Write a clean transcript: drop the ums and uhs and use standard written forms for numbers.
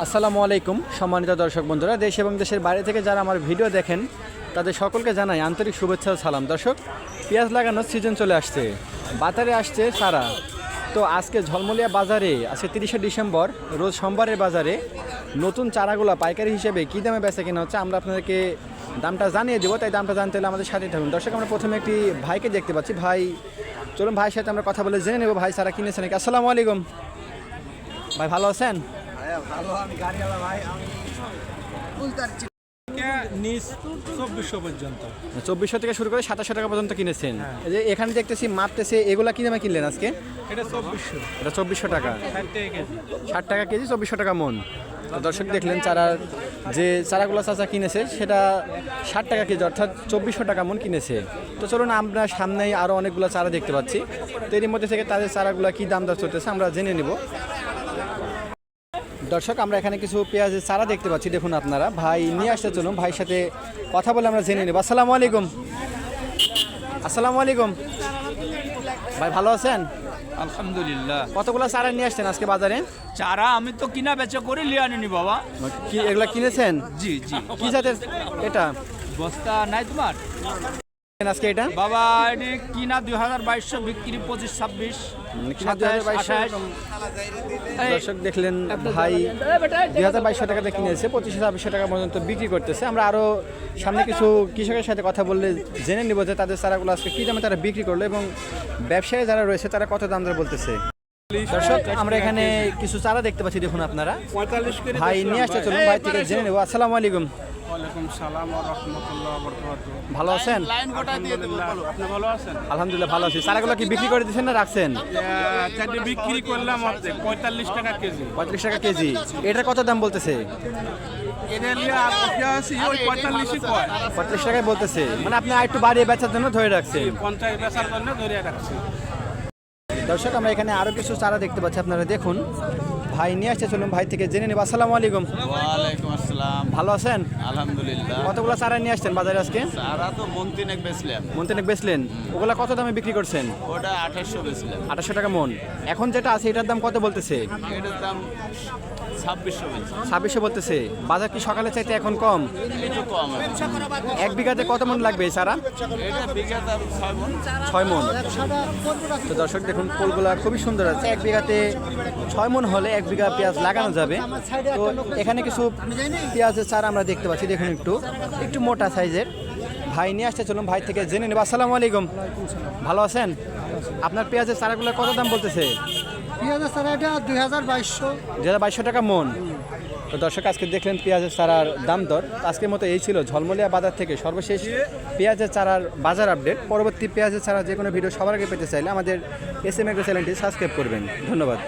আসসালামু আলাইকুম সম্মানিত দর্শক বন্ধুরা, দেশ এবং দেশের বাইরে থেকে যারা আমার ভিডিও দেখেন তাদের সকলকে জানাই আন্তরিক শুভেচ্ছা ও সালাম। দর্শক, পেঁয়াজ লাগানোর সিজন চলে আসছে, বাজারে আসছে চারা। তো আজকে ঝলমলিয়া বাজারে আজকে 30শে ডিসেম্বর রোজ সোমবারের বাজারে নতুন চারাগুলো পাইকারি হিসেবে কী দামে বেচা কেনা হচ্ছে আমরা আপনাদেরকে দামটা জানিয়ে দেবো। তাই দামটা জানতে হলে আমাদের সাথে থাকুন। দর্শক, আমরা প্রথমে একটি ভাইকে দেখতে পাচ্ছি। ভাই, চলুন ভাইয়ের সাথে আমরা কথা বলে জেনে নেব ভাই চারা কিনেছেন নাকি। আসসালামু আলাইকুম ভাই, ভালো আছেন? ভালো, আমি গাড়িওয়ালা ভাই, আমি নিচ 2400 পর্যন্ত। 2400 থেকে শুরু করে 2700 টাকা পর্যন্ত কিনেছেন। এই যে এখানে দেখতেছি মাপতেছে, এগুলা কি দামে কিনলেন আজকে? এটা 2400, এটা 2400 টাকা, 60 টাকা কেজি। 60 টাকা কেজি, 2400 টাকা মন। তো দর্শক দেখলেন চারার যে চারাগুলো চাচা কিনেছে সেটা 60 টাকা কেজি, অর্থাৎ 2400 টাকা মন কিনেছে। তো চলুন, আমরা সামনেই আরও অনেকগুলো চারা দেখতে পাচ্ছি। তো এর মধ্যে থেকে তাদের চারাগুলো কী দাম দর চলতেছে আমরা জেনে নেব। দর্শক, আমরা এখানে কিছু পেঁয়াজের চারা দেখতে পাচ্ছি, দেখুন আপনারা। ভাই নিয়ে আসতে চলুন, ভাইয়ের সাথে কথা বলে আমরা জেনে নেব। আসসালামু আলাইকুম। আসসালামু আলাইকুম ভাই, ভালো আছেন? আলহামদুলিল্লাহ। কতগুলো চারা নিয়ে আসছেন আজকে বাজারে? চারা আমি তো কিনা বেচা করে লিয়ে আনিনি বাবা। কি এগুলা কিনেছেন? জি জি। কি জাতের এটা বস্তা নাই তোমার আজকে? এটা বাবা এটি কিনা 2200, বিক্রি 25-26, 27,200। দর্শক দেখলেন ভাই 2200 টাকাতে কিনেছে, 25,000 টাকা পর্যন্ত বিক্রি করতেছে। আমরা আরও সামনে কিছু কৃষকের সাথে কথা বললে জেনে নিব যে তাদের চারাগুলো আজকে কী দামে তারা বিক্রি করলো এবং ব্যবসায়ী যারা রয়েছে তারা কত দাম ধরে বলতেছে। দর্শক, আমরা এখানে কিছু চারা দেখতে পাচ্ছি, দেখুন আপনারা। 45 করে ভাই নিয়ে আসতে চলুন, ভাই থেকে জেনে নেব। আসসালামু আলাইকুম। ওয়ালাইকুম সালাম ওয়া রাহমাতুল্লাহি ওয়া বারাকাতুহু। ভালো আছেন? আপনি ভালো আছেন? আলহামদুলিল্লাহ ভালো আছি। চারাগুলো কি বিক্রি করে দিচ্ছেন না রাখছেন? চারটে বিক্রি করলাম অর্ধেক 45 টাকা কেজি। 35 টাকা কেজি। এটার কত দাম বলতেছে? এদের লিয়ে আর কফিয়া আছে ওই 45ই কয়। 35 টাকায় বলতেছে, মানে আপনি আর একটু বাড়িয়ে বেচার জন্য ধরে রাখছেন। 50 বেচার জন্য ধরে রাখছি। দর্শক, আমরা এখানে আরো কিছু চারা দেখতে পাচ্ছি, আপনারা দেখুন। ভাই নিয়ে আসতে চলুন, ভাই থেকে জেনে নেব। আসসালামু আলাইকুম। ওয়ালাইকুম আসসালাম। ভালো আছেন? আলহামদুলিল্লাহ। কতগুলো চারা নিয়ে আসছেন বাজারে আজকে? সারা তো মন তিনেক বেচলাম। মন্তেনেক বেচলেন, ওগুলা কত দামে বিক্রি করছেন? ওটা 2800 বেচলাম। 2800 টাকা মন। এখন যেটা আছে এটার দাম কত বলতেছে? এটার দাম 2600 বেচলাম। 2600 বলতেছে। বাজার কি সকালে চাইতে এখন কম? একটু কম আছে। এক বিঘাতে কত মন লাগবে এই চারা? এটা বিঘা দাম 6 মন। 6 মন। তো দর্শক দেখুন, ফুলগুলা খুবই সুন্দর আছে। এক বিঘাতে 6 মন হলে 1 বিঘা পেঁয়াজ লাগানো যাবে। তো এখানে কিছু পেঁয়াজের চারা আমরা দেখতে পাচ্ছি, দেখুন একটু একটু মোটা সাইজের। ভাই নিয়ে আসতে চলুন, ভাই থেকে জেনে নেব। আসসালামু আলাইকুম। ভালো আছেন? আপনার পেঁয়াজের চারাগুলো কত দাম বলতেছে? পেঁয়াজের চারা এটা 2200। 2200 টাকা মন। তো দর্শক, আজকে দেখলেন পেঁয়াজের চারার দাম দর। আজকের মতো এই ছিল ঝলমলিয়া বাজার থেকে সর্বশেষ পেঁয়াজের চারার বাজার আপডেট। পরবর্তী পেঁয়াজের চারা যে কোনো ভিডিও সবার আগে পেতে চাইলে আমাদের SM এগ্রো চ্যানেলটি সাবস্ক্রাইব করবেন। ধন্যবাদ।